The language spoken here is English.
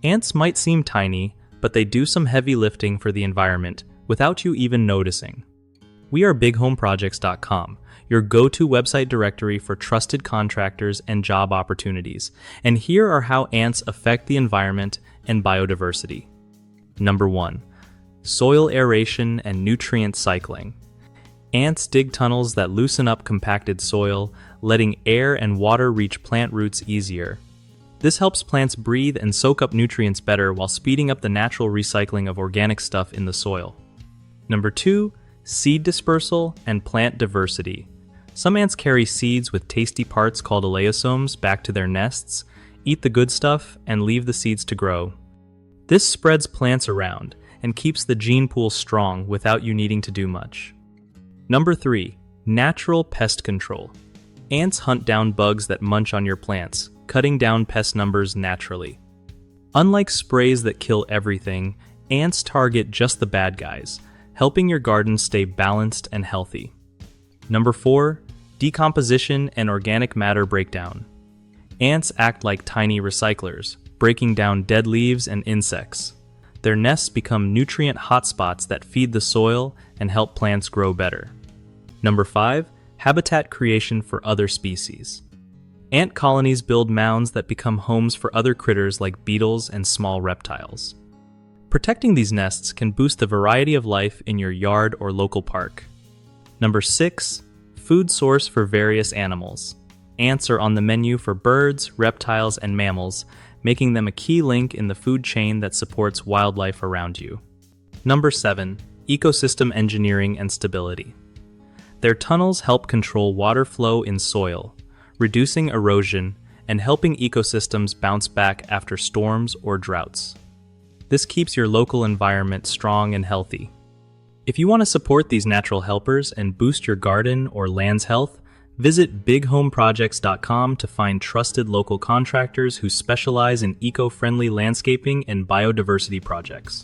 Ants might seem tiny, but they do some heavy lifting for the environment without you even noticing. We are BigHomeProjects.com, your go-to website directory for trusted contractors and job opportunities, and here are how ants affect the environment and biodiversity. Number 1. Soil aeration and nutrient cycling. Ants dig tunnels that loosen up compacted soil, letting air and water reach plant roots easier. This helps plants breathe and soak up nutrients better while speeding up the natural recycling of organic stuff in the soil. Number 2. Seed dispersal and plant diversity. Some ants carry seeds with tasty parts called elaiosomes back to their nests, eat the good stuff, and leave the seeds to grow. This spreads plants around and keeps the gene pool strong without you needing to do much. Number 3. Natural pest control. Ants hunt down bugs that munch on your plants, cutting down pest numbers naturally. Unlike sprays that kill everything, ants target just the bad guys, helping your garden stay balanced and healthy. Number 4. Decomposition and organic matter breakdown. Ants act like tiny recyclers, breaking down dead leaves and insects. Their nests become nutrient hotspots that feed the soil and help plants grow better. Number 5. Habitat creation for other species. Ant colonies build mounds that become homes for other critters like beetles and small reptiles. Protecting these nests can boost the variety of life in your yard or local park. Number 6. Food source for various animals. Ants are on the menu for birds, reptiles, and mammals, making them a key link in the food chain that supports wildlife around you. Number 7. Ecosystem engineering and stability. Their tunnels help control water flow in soil, reducing erosion and helping ecosystems bounce back after storms or droughts. This keeps your local environment strong and healthy. If you want to support these natural helpers and boost your garden or land's health, visit BigHomeProjects.com to find trusted local contractors who specialize in eco-friendly landscaping and biodiversity projects.